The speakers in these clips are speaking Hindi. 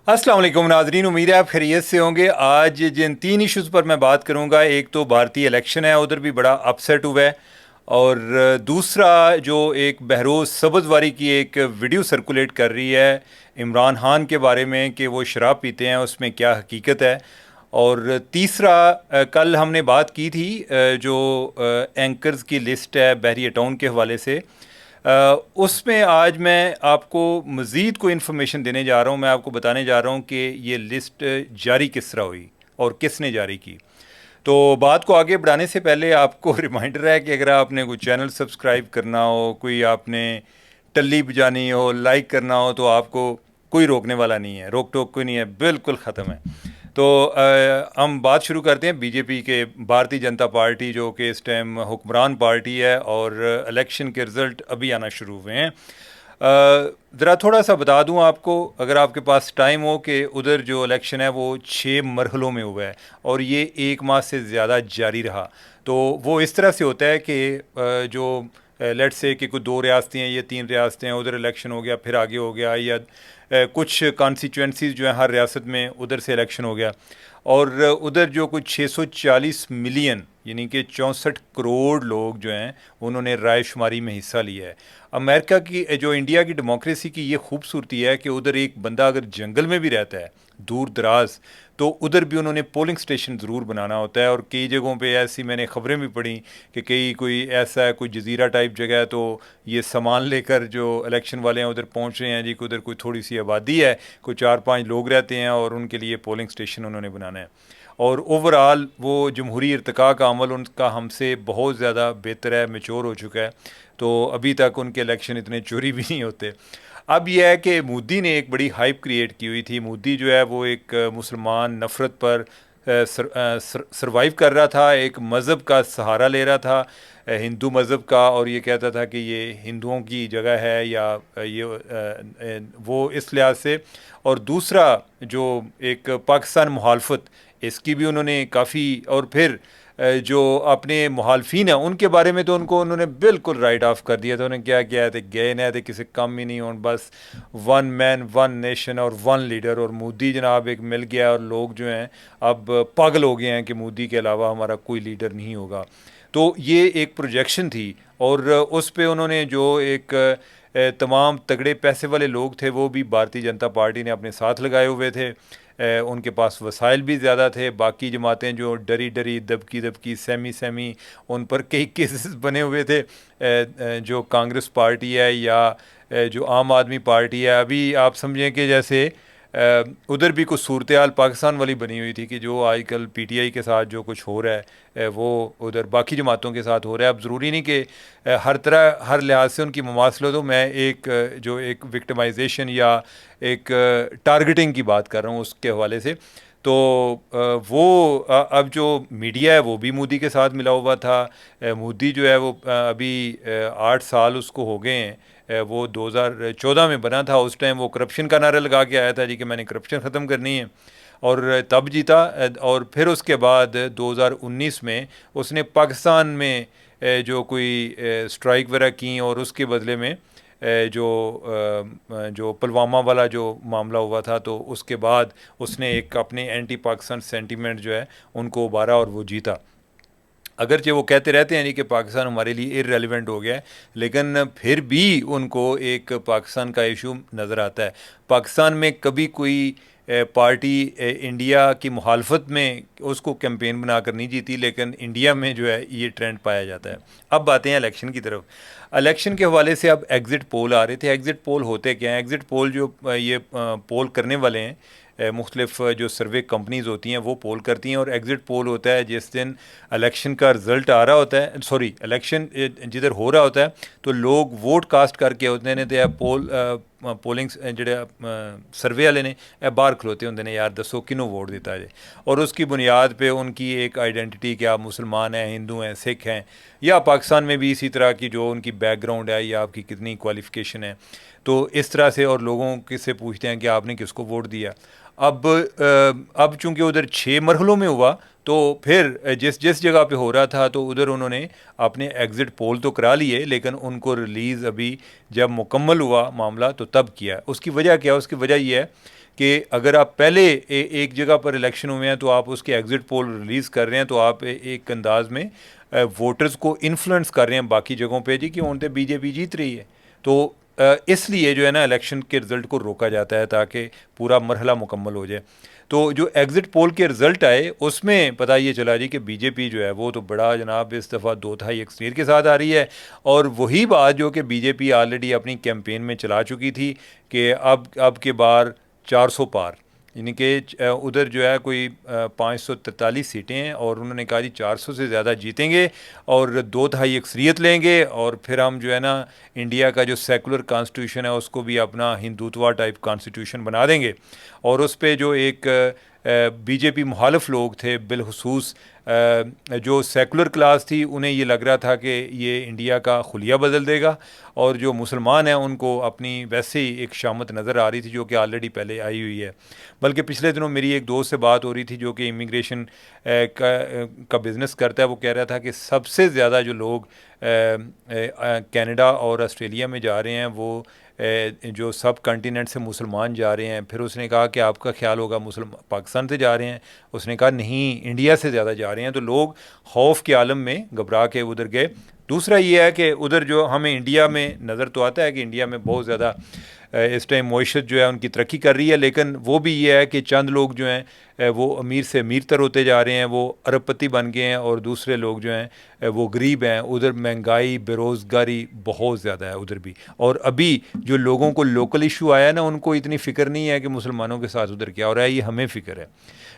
अस्सलाम वालेकुम नाजरीन, उम्मीद है आप खैरियत से होंगे। आज जिन तीन इश्यूज़ पर मैं बात करूंगा, एक तो भारतीय इलेक्शन है, उधर भी बड़ा अपसेट हुआ है। और दूसरा जो एक बहरोज़ सब्ज़वारी की एक वीडियो सर्कुलेट कर रही है इमरान खान के बारे में कि वो शराब पीते हैं, उसमें क्या हकीकत है। और तीसरा, कल हमने बात की थी जो एंकर्स की लिस्ट है बहरिया टाउन के हवाले से, उसमें आज मैं आपको मज़ीद कोई इन्फॉर्मेशन देने जा रहा हूँ। मैं आपको बताने जा रहा हूँ कि ये लिस्ट जारी किस तरह हुई और किसने जारी की। तो बात को आगे बढ़ाने से पहले आपको रिमाइंडर है कि अगर आपने कोई चैनल सब्सक्राइब करना हो, कोई आपने टल्ली बजानी हो, लाइक करना हो, तो आपको कोई रोकने वाला नहीं है, रोक टोक कोई नहीं है, बिल्कुल ख़त्म है। तो हम बात शुरू करते हैं बीजेपी के, भारतीय जनता पार्टी जो कि इस टाइम हुक्मरान पार्टी है और इलेक्शन के रिज़ल्ट अभी आना शुरू हुए हैं। ज़रा थोड़ा सा बता दूं आपको, अगर आपके पास टाइम हो, कि उधर जो इलेक्शन है वो 6 मरहलों में हुआ है और ये 1 माह से ज़्यादा जारी रहा। तो वो इस तरह से होता है कि जो लेट्स से कि कोई 2 रियासतें हैं, ये 3 रियासतें हैं, उधर इलेक्शन हो गया, फिर आगे हो गया, या कुछ कॉन्स्टिट्यूंसीज जो हैं हर रियासत में, उधर से इलेक्शन हो गया। और उधर जो कुछ 640 मिलियन यानी कि 64 करोड़ लोग जो हैं, उन्होंने रायशुमारी में हिस्सा लिया है। अमेरिका की, जो इंडिया की डेमोक्रेसी की ये खूबसूरती है कि उधर एक बंदा अगर जंगल में भी रहता है, दूर दराज, तो उधर भी उन्होंने पोलिंग स्टेशन ज़रूर बनाना होता है। और कई जगहों पे ऐसी मैंने ख़बरें भी पढ़ी कि कई कोई ऐसा है, कोई जजीरा टाइप जगह है, तो ये सामान लेकर जो इलेक्शन वाले हैं उधर पहुंच रहे हैं जी, कि उधर कोई थोड़ी सी आबादी है, कोई 4-5 लोग रहते हैं और उनके लिए पोलिंग स्टेशन उन्होंने बनाना है। और ओवरऑल वो जमहूरी इर्तिका का अमल उनका हमसे बहुत ज़्यादा बेहतर है, मेच्योर हो चुका है। तो अभी तक उनके इलेक्शन इतने चोरी भी नहीं होते। अब यह है कि मोदी ने एक बड़ी हाइप क्रिएट की हुई थी। मोदी जो है वो एक मुसलमान नफ़रत पर सरवाइव कर रहा था, एक मज़हब का सहारा ले रहा था, हिंदू मज़हब का, और ये कहता था कि ये हिंदुओं की जगह है, या वो इस लिहाज से। और दूसरा, जो एक पाकिस्तान मुखालफत, इसकी भी उन्होंने काफ़ी, और फिर जो अपने मुखालफिन हैं उनके बारे में तो उन्होंने बिल्कुल राइट ऑफ कर दिया था। उन्होंने क्या किया था, गए ना थे किसी कम ही नहीं, हों बस वन मैन वन नेशन और वन लीडर। और मोदी जनाब एक मिल गया और लोग जो हैं अब पागल हो गए हैं कि मोदी के अलावा हमारा कोई लीडर नहीं होगा। तो ये एक प्रोजेक्शन थी, और उस पे उन्होंने जो एक तमाम तगड़े पैसे वाले लोग थे वो भी भारतीय जनता पार्टी ने अपने साथ लगाए हुए थे। उनके पास वसाइल भी ज़्यादा थे। बाकी जमातें जो डरी डरी, दबकी दबकी, सहमी सहमी, उन पर कई केसेस बने हुए थे। जो कांग्रेस पार्टी है या जो आम आदमी पार्टी है, अभी आप समझें कि जैसे उधर भी कुछ सूरत हाल पाकिस्तान वाली बनी हुई थी, कि जो आजकल पीटीआई के साथ जो कुछ हो रहा है, वो उधर बाकी जमातों के साथ हो रहा है। अब ज़रूरी नहीं कि हर तरह हर लिहाज से उनकी मुमासलत हो। मैं एक जो एक विक्टिमाइजेशन या एक टारगेटिंग की बात कर रहा हूँ उसके हवाले से। तो वो अब जो मीडिया है वो भी मोदी के साथ मिला हुआ था। मोदी जो है वो अभी 8 साल उसको हो गए हैं। वो 2014 में बना था, उस टाइम वो करप्शन का नारा लगा के आया था जी, कि मैंने करप्शन ख़त्म करनी है, और तब जीता। और फिर उसके बाद 2019 में उसने पाकिस्तान में जो कोई स्ट्राइक वगैरह की, और उसके बदले में जो पुलवामा वाला जो मामला हुआ था, तो उसके बाद उसने एक अपने एंटी पाकिस्तान सेंटीमेंट जो है उनको उबारा और वो जीता। अगरचे वो कहते रहते हैं नहीं कि पाकिस्तान हमारे लिए इररेलेवेंट हो गया है, लेकिन फिर भी उनको एक पाकिस्तान का इशू नज़र आता है। पाकिस्तान में कभी कोई पार्टी इंडिया की मुखालफत में उसको कैंपेन बनाकर नहीं जीती, लेकिन इंडिया में जो है ये ट्रेंड पाया जाता है। अब आते हैं इलेक्शन की तरफ। इलेक्शन के हवाले से अब एग्ज़िट पोल आ रहे थे। एग्ज़िट पोल होते क्या हैं? एग्ज़िट पोल जो ये पोल करने वाले हैं, मुख्तलिफ जो सर्वे कंपनीज़ होती हैं वो पोल करती हैं। और एग्ज़िट पोल होता है जिस दिन इलेक्शन का रिज़ल्ट आ रहा होता है, सॉरी, इलेक्शन जिधर हो रहा होता है, तो लोग वोट कास्ट करके होते हैं, तो पोलिंग जेह्ड़े सर्वे वाले ने बाहर खलोते होंगे ने, यार दसो किनू वोट दिता है। और उसकी बुनियाद पे उनकी एक आइडेंटिटी, क्या आप मुसलमान हैं, हिंदू हैं, सिख हैं, या पाकिस्तान में भी इसी तरह की जो उनकी बैकग्राउंड है या आपकी कितनी क्वालिफ़िकेशन है, तो इस तरह से। और लोगों से पूछते हैं कि आपने किसको वोट दिया। अब चूंकि उधर 6 मरहलों में हुआ, तो फिर जिस जिस जगह पे हो रहा था, तो उधर उन्होंने अपने एग्ज़िट पोल तो करा लिए, लेकिन उनको रिलीज़ अभी जब मुकम्मल हुआ मामला तो तब किया। उसकी वजह क्या है? उसकी वजह यह है कि अगर आप पहले एक जगह पर इलेक्शन हुए हैं तो आप उसके एग्ज़िट पोल रिलीज़ कर रहे हैं, तो आप एक अंदाज में वोटर्स को इन्फ्लुएंस कर रहे हैं बाकी जगहों पे जी कि उन पे बीजेपी जीत रही है। तो इसलिए जो है ना इलेक्शन के रिज़ल्ट को रोका जाता है ताकि पूरा मरहला मुकम्मल हो जाए। तो जो एग्ज़िट पोल के रिज़ल्ट आए उसमें पता ये चला जी कि बीजेपी जो है वो तो बड़ा जनाब इस दफ़ा 2/3 अक्सरियत के साथ आ रही है। और वही बात जो कि बीजेपी ऑलरेडी अपनी कैंपेन में चला चुकी थी कि अब के बार 400 पार, यानी कि उधर जो है कोई 543 सीटें हैं और उन्होंने कहा जी 400 से ज़्यादा जीतेंगे और 2/3 अक्सरियत लेंगे और फिर हम जो है ना इंडिया का जो सेकुलर कॉन्स्टिट्यूशन है उसको भी अपना हिंदुत्वा टाइप कॉन्स्टिट्यूशन बना देंगे। और उस पे जो एक बीजेपी मुखालिफ लोग थे, बिलखुसूस जो सेकुलर क्लास थी, उन्हें ये लग रहा था कि ये इंडिया का खुलिया बदल देगा और जो मुसलमान हैं उनको अपनी वैसे ही एक शामत नज़र आ रही थी जो कि ऑलरेडी पहले आई हुई है। बल्कि पिछले दिनों मेरी एक दोस्त से बात हो रही थी जो कि इमिग्रेशन का बिज़नेस करता है, वो कह रहा था कि सबसे ज़्यादा जो लोग कनाडा और ऑस्ट्रेलिया में जा रहे हैं वो जो सब कॉन्टिनेंट से मुसलमान जा रहे हैं। फिर उसने कहा कि आपका ख्याल होगा मुसलमान पाकिस्तान से जा रहे हैं, उसने कहा नहीं इंडिया से ज़्यादा जा रहे हैं। तो लोग खौफ के आलम में घबरा के उधर गए। दूसरा ये है कि उधर जो हमें इंडिया में नज़र तो आता है कि इंडिया में बहुत ज़्यादा इस टाइम मईशत जो है उनकी तरक्की कर रही है, लेकिन वो भी ये है कि चंद लोग जो हैं वो अमीर से अमीर तर होते जा रहे हैं, वो अरबपति बन गए हैं और दूसरे लोग जो हैं वो गरीब हैं। उधर महंगाई बेरोज़गारी बहुत ज़्यादा है उधर भी। और अभी जो लोगों को लोकल इशू आया है ना, उनको इतनी फ़िक्र नहीं है कि मुसलमानों के साथ उधर क्या हो रहा है, ये हमें फ़िक्र है।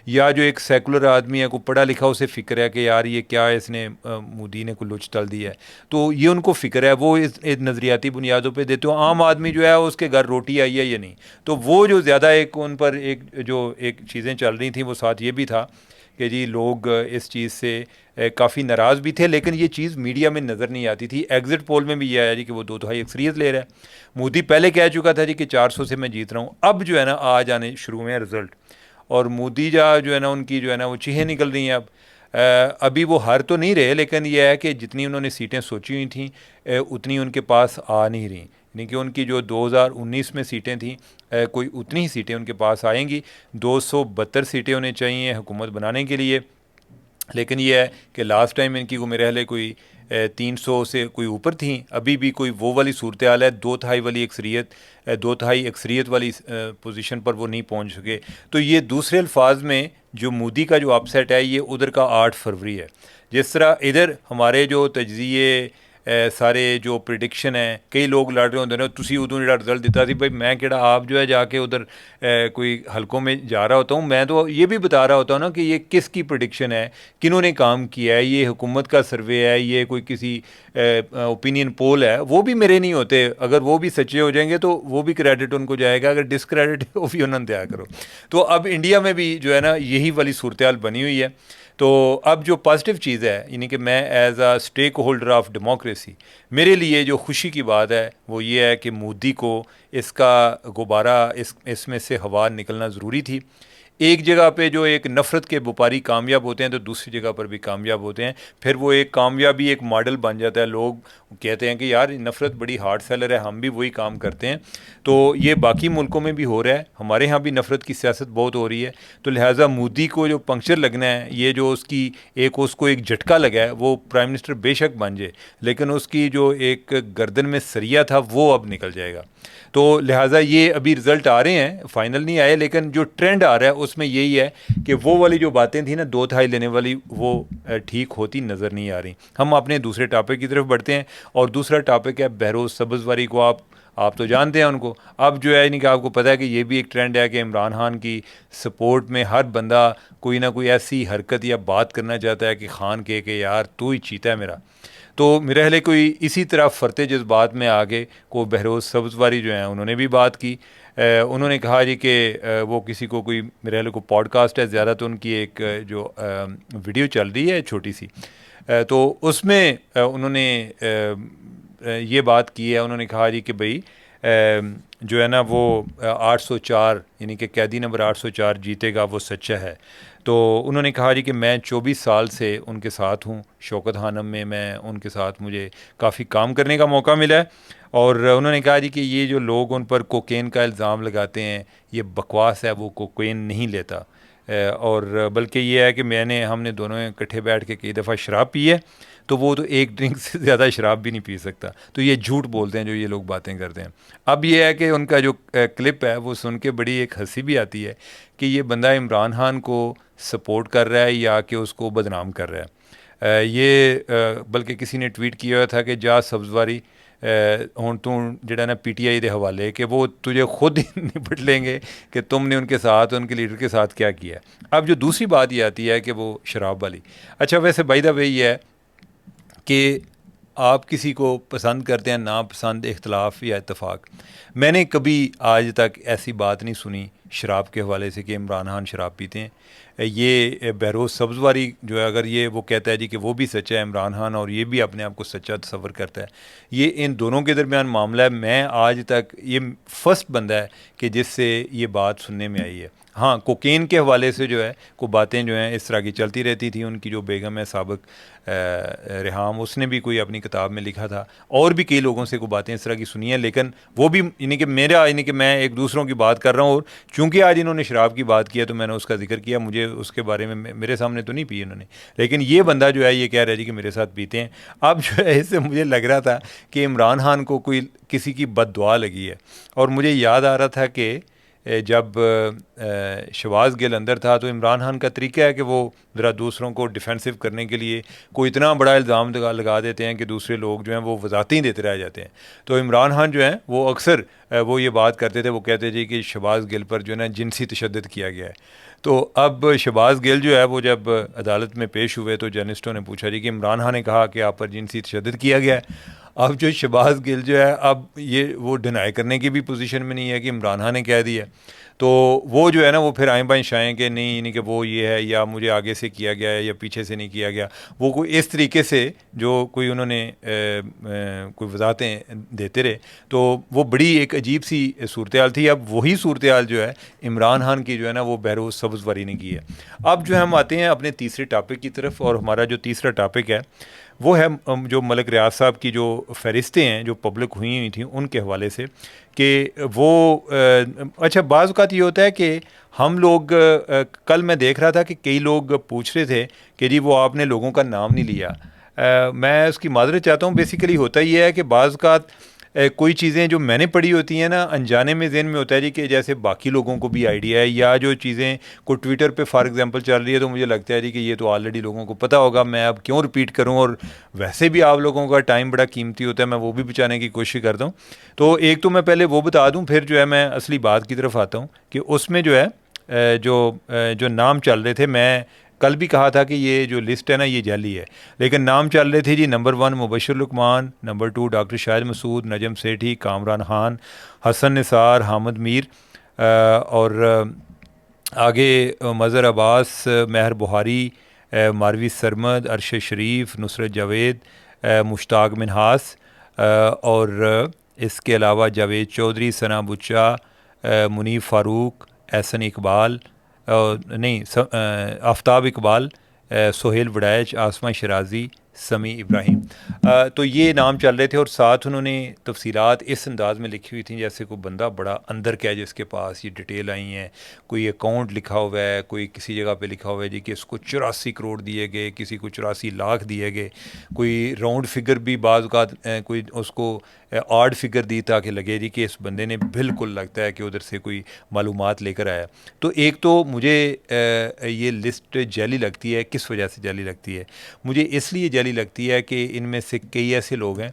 या जो एक सेकुलर आदमी है, को पढ़ा लिखा, उसे फ़िक्र है कि यार ये क्या है, इसने मोदी ने कुल्लू तल दिया है, तो ये उनको फ़िक्र है, वो इस नज़रियाती बुनियादों पे देते हो। आम आदमी जो है उसके घर रोटी आई है या नहीं, तो वो जो ज़्यादा एक उन पर एक चीज़ें चल रही थी, वो साथ ये भी था कि जी लोग इस चीज़ से काफ़ी नाराज़ भी थे, लेकिन ये चीज़ मीडिया में नज़र नहीं आती थी। एग्ज़िट पोल में भी ये आया जी कि वो 2/3 अक्सरियत ले रहा है। मोदी पहले कह चुका था जी कि 400 से मैं जीत रहा हूँ। अब जो है ना आज आने शुरू हुए हैं रिज़ल्ट, और मोदी जो है ना उनकी जो है ना वो चीखें निकल रही हैं। अब अभी वो हार तो नहीं रहे, लेकिन यह है कि जितनी उन्होंने सीटें सोची हुई थी उतनी उनके पास आ नहीं रही। यानी कि उनकी जो 2019 में सीटें थी कोई उतनी ही सीटें उनके पास आएंगी। 272 सीटें उन्हें चाहिए हुकूमत बनाने के लिए, लेकिन ये है कि लास्ट टाइम इनकी को मेरे ख्याल कोई 300 से कोई ऊपर थी। अभी भी कोई वो वाली सूरत हाल है, 2/3 वाली अक्सरियत 2/3 अक्सरियत वाली पोजीशन पर वो नहीं पहुंच सके। तो ये दूसरे अल्फाज में जो मोदी का जो अपसेट है ये उधर का 8 फरवरी है। जिस तरह इधर हमारे जो तजज़िये सारे जो प्रिडिक्शन है, कई लोग लड़ रहे होंगे ना, तुसी उदों जो रिजल्ट दिता सी भाई मैं केड़ा आप जो है जाके उधर कोई हलकों में जा रहा होता हूँ, मैं तो ये भी बता रहा होता हूँ ना कि ये किसकी प्रिडिक्शन है, किन्होंने काम किया है, ये हुकूमत का सर्वे है, ये कोई किसी ओपिनियन पोल है, वो भी मेरे नहीं होते। अगर वो भी सच्चे हो जाएंगे तो वो भी क्रेडिट उनको जाएगा, अगर डिसक्रेडिट वो भी उन्होंने दिया करो। तो अब इंडिया में भी जो है ना यही वाली सूरत हाल बनी हुई है। तो अब जो पॉजिटिव चीज़ है, यानी कि मैं as a stakeholder of democracy, मेरे लिए जो खुशी की बात है वो ये है कि मोदी को इसका गुब्बारा इसमें से हवा निकलना ज़रूरी थी। एक जगह पे जो एक नफ़रत के व्यापारी कामयाब होते हैं तो दूसरी जगह पर भी कामयाब होते हैं, फिर वो एक कामयाबी एक मॉडल बन जाता है। लोग कहते हैं कि यार नफ़रत बड़ी हार्ड सेलर है, हम भी वही काम करते हैं। तो ये बाकी मुल्कों में भी हो रहा है, हमारे यहाँ भी नफ़रत की सियासत बहुत हो रही है। तो लिहाजा मोदी को जो पंक्चर लगना है, ये जो उसको एक झटका लगा है, वो प्राइम मिनिस्टर बेशक बन जाए, लेकिन उसकी जो एक गर्दन में सरिया था वो अब निकल जाएगा। तो लिहाजा ये अभी रिज़ल्ट आ रहे हैं, फाइनल नहीं आए, लेकिन जो ट्रेंड आ रहा है उसमें यही है कि वो वाली जो बातें थी ना 2/3 लेने वाली, वो ठीक होती नज़र नहीं आ रही। हम अपने दूसरे टॉपिक की तरफ बढ़ते हैं, और दूसरा टॉपिक है बहरोज़ सब्ज़वारी को। आप तो जानते हैं उनको। अब जो है, यानी कि आपको पता है कि ये भी एक ट्रेंड है कि इमरान खान की सपोर्ट में हर बंदा कोई ना कोई ऐसी हरकत या बात करना चाहता है कि खान के यार तू ही चीता है मेरा। तो मेरे ख्याल कोई इसी तरह फरते जज्बात में आगे को बहरोज़ सब्ज़वारी जो हैं उन्होंने भी बात की। उन्होंने कहा जी कि वो किसी को कोई, मेरे ख्याल को पॉडकास्ट है ज़्यादा, तो उनकी एक जो वीडियो चल रही है छोटी सी, तो उसमें उन्होंने ये बात की है। उन्होंने कहा जी कि भाई जो है ना वो 804 यानी कि कैदी नंबर 804 जीतेगा वो सच्चा है। तो उन्होंने कहा जी कि मैं 24 साल से उनके साथ हूँ, शौकत हानम में मैं उनके साथ, मुझे काफ़ी काम करने का मौका मिला है। और उन्होंने कहा जी कि ये जो लोग उन पर कोकेन का इल्ज़ाम लगाते हैं ये बकवास है, वो कोकेन नहीं लेता। और बल्कि ये है कि हमने दोनों इकट्ठे बैठ के कई दफ़ा शराब पी है, तो वो तो एक ड्रिंक से ज़्यादा शराब भी नहीं पी सकता। तो ये झूठ बोलते हैं जो ये लोग बातें करते हैं। अब ये है कि उनका जो क्लिप है वो सुन के बड़ी एक हंसी भी आती है कि ये बंदा इमरान खान को सपोर्ट कर रहा है या कि उसको बदनाम कर रहा है। बल्कि किसी ने ट्वीट किया हुआ था कि जा सब्जवारी हूँ तू जड़ा ना PTI के हवाले कि वो तुझे खुद ही निपट लेंगे कि तुमने उनके साथ, उनके लीडर के साथ क्या किया है। अब जो दूसरी बात ये आती है कि वो शराब वाली। अच्छा, वैसे बाय द वे ये है कि आप किसी को पसंद करते हैं, नापसंद, इख्तलाफ या इत्तेफाक, मैंने कभी आज तक ऐसी बात नहीं सुनी शराब के हवाले से कि इमरान खान शराब पीते हैं। ये बहरोज़ सब्ज़वारी जो है, अगर ये वो कहता है जी कि वो भी सच्चा है इमरान खान और ये भी अपने आप को सच्चा तस्वर करता है, ये इन दोनों के दरमियान मामला है। मैं आज तक ये फ़र्स्ट बंदा है कि जिससे ये बात सुनने में आई है। हाँ, कोकेन के हवाले से जो है को बातें जो हैं इस तरह की चलती रहती थी। उनकी जो बेगम है साबिक रेहाम, उसने भी कोई अपनी किताब में लिखा था, और भी कई लोगों से को बातें इस तरह की सुनी हैं। लेकिन वो भी यानी कि मैं एक दूसरों की बात कर रहा हूँ, और चूँकि आज इन्होंने शराब की बात किया तो मैंने उसका जिक्र किया। मुझे उसके बारे में मेरे सामने तो नहीं पी इन्होंने, लेकिन ये बंदा जो है ये कह रहा है जी कि मेरे साथ पीते हैं। अब जो है इससे मुझे लग रहा था कि इमरान खान को कोई किसी की बद्दुआ लगी है। और मुझे याद आ रहा था कि जब शहबाज गिल अंदर था तो इमरान खान का तरीका है कि वो ज़रा दूसरों को डिफेंसिव करने के लिए कोई इतना बड़ा इल्ज़ाम लगा देते हैं कि दूसरे लोग जो हैं वो वजातें ही देते रह जाते हैं। तो इमरान खान जो हैं वो अक्सर वो ये बात करते थे, वो कहते थे कि शहबाज गिल पर जो है ना जिनसी तशद्दुद किया गया है। तो अब शहबाज गिल जो है वो जब अदालत में पेश हुए तो जर्नलिस्टों ने पूछा जी कि इमरान खान ने कहा कि आप पर जिनसी तशद्दुद किया गया है। अब जो शहबाज गिल जो है, अब ये वो डिनाई करने की भी पोजीशन में नहीं है कि इमरान खान ने कह दिया। तो वो जो है ना वो फिर आएँ बाएँ शाएँ कि नहीं कि वो ये है या मुझे आगे से किया गया है या पीछे से नहीं किया गया। वो कोई इस तरीके से जो कोई उन्होंने कोई वजाहतें देते रहे। तो वो बड़ी एक अजीब सी सूरत हाल थी। अब वही सूरत हाल जो है इमरान खान की जो है ना वो बहरोज़ सब्ज़वारी ने की है। अब जो है हम आते हैं अपने तीसरे टॉपिक की तरफ, और हमारा जो तीसरा टॉपिक है वो है जो मलिक रियाज साहब की जो फ़हरिस्तें हैं जो पब्लिक हुई थी उनके हवाले से कि वो अच्छा, बाज़ औक़ात ये होता है कि हम लोग कल मैं देख रहा था कि कई लोग पूछ रहे थे कि जी वो आपने लोगों का नाम नहीं लिया। मैं उसकी माज़रत चाहता हूँ। बेसिकली होता ये है कि बाज़ औक़ात कोई चीज़ें जो मैंने पढ़ी होती हैं ना, अनजाने में ज़हन में होता है जी कि जैसे बाकी लोगों को भी आइडिया है, या जो चीज़ें को ट्विटर पे फॉर एग्जांपल चल रही है तो मुझे लगता है जी कि ये तो ऑलरेडी लोगों को पता होगा, मैं अब क्यों रिपीट करूं। और वैसे भी आप लोगों का टाइम बड़ा कीमती होता है, मैं वो भी बचाने की कोशिश करता हूँ। तो एक तो मैं पहले वो बता दूँ, फिर जो है मैं असली बात की तरफ आता हूँ कि उसमें जो है जो नाम चल रहे थे, मैं कल भी कहा था कि ये जो लिस्ट है ना ये जाली है, लेकिन नाम चल रहे थे जी number 1 Mubashar Luqman, number 2 doctor Shahid Masood, Najam Sethi, Kamran Khan, Hasan Nisar, Hamid Mir, और आगे मज़हर अब्बास, महर बुहारी, मारवी सरमद, अरशद शरीफ, नुसरत जावेद, मुश्ताक मिनहास, और इसके अलावा जावेद चौधरी, सना बुच्चा, मुनीफ फ़ारूक, एहसन इकबाल, आफ्ताब इकबाल, सोहेल वड़ैच, आसमा शराजी, समी इब्राहिम। तो ये नाम चल रहे थे, और साथ उन्होंने तफसीलात इस अंदाज में लिखी हुई थी जैसे कोई बंदा बड़ा अंदर क्या है जिसके पास ये डिटेल आई हैं। कोई अकाउंट लिखा हुआ है, कोई किसी जगह पे लिखा हुआ है जी कि इसको 84 करोड़ दिए गए, किसी को 84 लाख दिए गए, कोई राउंड फिगर भी बाज़ औक़ात कोई उसको ऑड फिगर दी ताकि लगे जी कि इस बंदे ने बिल्कुल लगता है कि उधर से कोई मालूमात लेकर आया। तो एक तो मुझे ये लिस्ट जाली लगती है। किस वजह से जाली लगती है? मुझे इसलिए जाली लगती है कि इनमें से कई ऐसे लोग हैं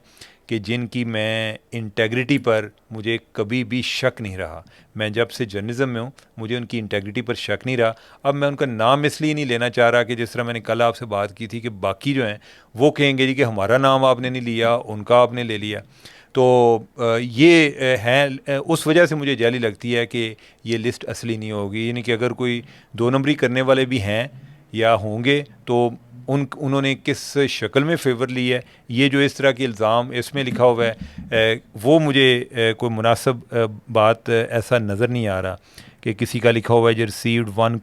कि जिनकी मैं इंटेग्रिटी पर मुझे कभी भी शक नहीं रहा। मैं जब से जर्नलिज्म में हूँ मुझे उनकी इंटेग्रिटी पर शक नहीं रहा। अब मैं उनका नाम इसलिए नहीं लेना चाह रहा कि जिस तरह मैंने कल आपसे बात की थी कि बाकी जो हैं वो कहेंगे जी कि हमारा नाम आपने नहीं लिया, उनका आपने ले लिया। तो ये हैं, उस वजह से मुझे जाली लगती है कि ये लिस्ट असली नहीं होगी। यानी कि अगर कोई 2 नंबरी करने वाले भी हैं या होंगे तो उन्होंने किस शक्ल में फ़ेवर ली है, ये जो इस तरह के इल्ज़ाम इसमें लिखा हुआ है, वो मुझे कोई मुनासिब बात ऐसा नज़र नहीं आ रहा कि किसी का लिखा हुआ है जो रिसीव्ड 1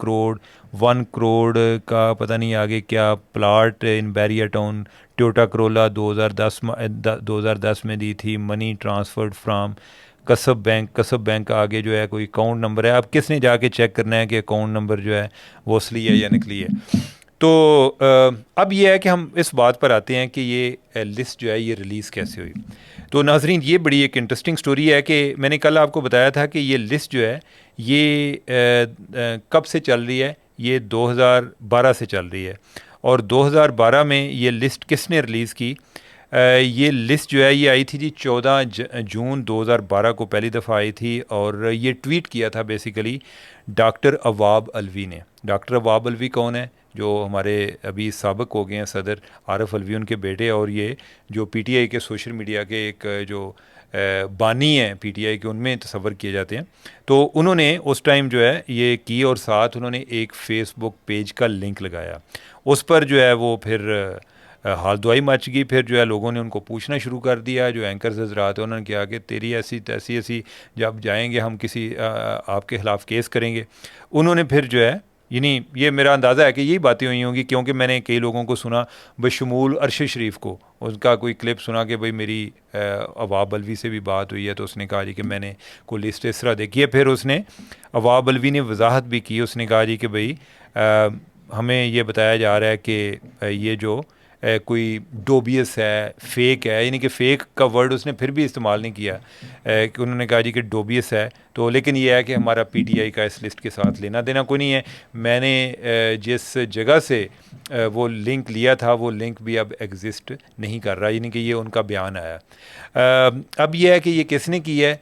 करोड़ का पता नहीं आगे क्या प्लाट इन बैरियर टाउन, टोयोटा करोला 2010 में दी थी, मनी ट्रांसफर्ड फ्राम कसब बैंक का आगे जो है कोई अकाउंट नंबर है। अब किसने जाके चेक करना है कि अकाउंट नंबर जो है वो असली है या नकली है। तो अब ये है कि हम इस बात पर आते हैं कि ये लिस्ट जो है ये रिलीज़ कैसे हुई। तो नाजरीन, ये बड़ी एक इंटरेस्टिंग स्टोरी है कि मैंने कल आपको बताया था कि ये लिस्ट जो है ये कब से चल रही है, ये 2012 से चल रही है। और 2012 में ये लिस्ट किसने रिलीज़ की? ये लिस्ट जो है ये आई थी जी 14 जून 2012 को पहली दफ़ा आई थी, और ये ट्वीट किया था बेसिकली डॉक्टर अवाब अलवी ने। डॉक्टर अवाब अलवी कौन है? जो हमारे अभी साबिक हो गए हैं सदर आरिफ अलवी, उनके बेटे, और ये जो पीटीआई के सोशल मीडिया के एक जो बानी हैं पीटीआई के, उनमें तस्वर किए जाते हैं। तो उन्होंने उस टाइम जो है ये की, और साथ उन्होंने एक फ़ेसबुक पेज का लिंक लगाया। उस पर जो है वो फिर हाल दुआई मच गई। फिर जो है लोगों ने उनको पूछना शुरू कर दिया, जो एंकर्स हजरात हैं उन्होंने कहा कि तेरी ऐसी जब जाएंगे हम किसी आपके ख़िलाफ़ केस करेंगे। उन्होंने फिर जो है, यानी ये मेरा अंदाज़ा है कि यही बातें हुई होंगी, क्योंकि मैंने कई लोगों को सुना, बशमूल अरशद शरीफ को, उसका कोई क्लिप सुना कि भाई मेरी अवाब अलवी से भी बात हुई है, तो उसने कहा जी कि मैंने कोई लिस्ट इस तरह देखी है। फिर उसने अवाब अलवी ने वजाहत भी की, उसने कहा जी कि भाई हमें ये बताया जा रहा है कि ये जो कोई डोबियस है, फ़ेक है, यानी कि फ़ेक का वर्ड उसने फिर भी इस्तेमाल नहीं किया, कि उन्होंने कहा जी कि डोबियस है। तो लेकिन ये है कि हमारा पीटीआई का इस लिस्ट के साथ लेना देना कोई नहीं है। मैंने जिस जगह से वो लिंक लिया था वो लिंक भी अब एग्जिस्ट नहीं कर रहा, यानी कि ये उनका बयान आया। अब ये है कि ये किसने की है,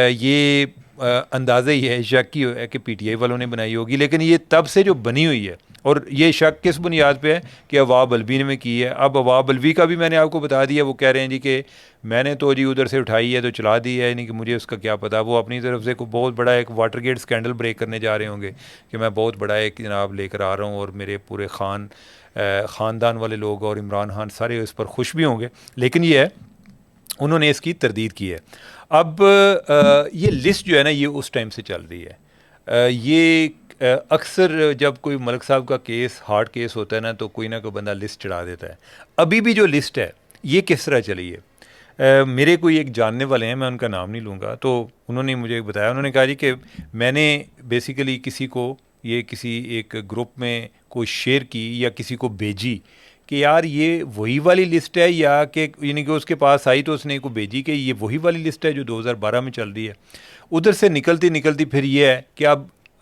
ये अंदाज़ा ही है, शक ही है कि पीटीआई वालों ने बनाई होगी, लेकिन ये तब से जो बनी हुई है, और ये शक किस बुनियाद पे है कि अवाब अलवी ने की है। अब अवाब अलवी का भी मैंने आपको बता दिया, वो कह रहे हैं जी कि मैंने तो जी उधर से उठाई है तो चला दी है, यानी कि मुझे उसका क्या पता। वो अपनी तरफ से कोई बहुत बड़ा एक वाटरगेट स्कैंडल ब्रेक करने जा रहे होंगे कि मैं बहुत बड़ा एक जनाब लेकर आ रहा हूँ, और मेरे पूरे ख़ानदान वाले लोग और इमरान खान सारे इस पर खुश भी होंगे। लेकिन ये है, उन्होंने इसकी तरदीद की है। अब ये लिस्ट जो है ना ये उस टाइम से चल रही है। ये अक्सर जब कोई मलिक साहब का केस हार्ड केस होता है ना, तो कोई ना कोई बंदा लिस्ट चढ़ा देता है। अभी भी जो लिस्ट है ये किस तरह चली है, मेरे कोई एक जानने वाले हैं, मैं उनका नाम नहीं लूँगा, तो उन्होंने मुझे बताया, उन्होंने कहा जी कि मैंने बेसिकली किसी को ये किसी एक ग्रुप में कोई शेयर की या किसी को भेजी कि यार ये वही वाली लिस्ट है, या कि यानी कि उसके पास आई तो उसने को भेजी कि ये वही वाली लिस्ट है जो 2012 में चल रही है। उधर से निकलती निकलती फिर ये है कि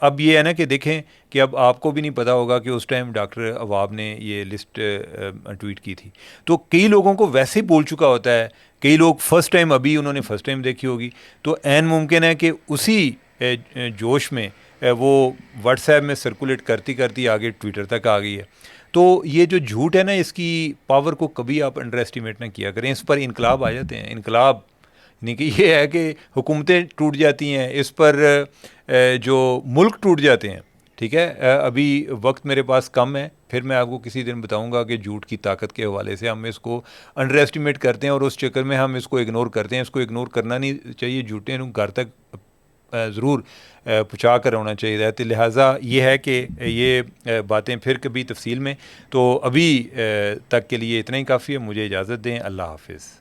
अब ये है ना कि देखें कि अब आपको भी नहीं पता होगा कि उस टाइम डॉक्टर अवाब ने ये लिस्ट ट्वीट की थी, तो कई लोगों को वैसे ही बोल चुका होता है, कई लोग फर्स्ट टाइम, अभी उन्होंने फर्स्ट टाइम देखी होगी, तो ऐन मुमकिन है कि उसी जोश में वो व्हाट्सएप में सर्कुलेट करती करती आगे ट्विटर तक आ गई है। तो ये जो झूठ है ना, इसकी पावर को कभी आप अंडर एस्टिमेट ना किया करें। इस पर इनकलाब आ जाते हैं। इनकलाब यानी कि ये है कि हुकूमतें टूट जाती हैं, इस पर जो मुल्क टूट जाते हैं। ठीक है, अभी वक्त मेरे पास कम है, फिर मैं आपको किसी दिन बताऊंगा कि झूठ की ताकत के हवाले से हम इसको अंडर एस्टिमेट करते हैं, और उस चक्कर में हम इसको इग्नोर करते हैं। इसको इग्नोर करना नहीं चाहिए, झूठे घर तक ज़रूर पहुँचा कर होना चाहिए। तो लिहाजा ये है कि ये बातें फिर कभी तफसील में, तो अभी तक के लिए इतना ही काफ़ी है। मुझे इजाज़त दें। अल्लाह हाफिज़।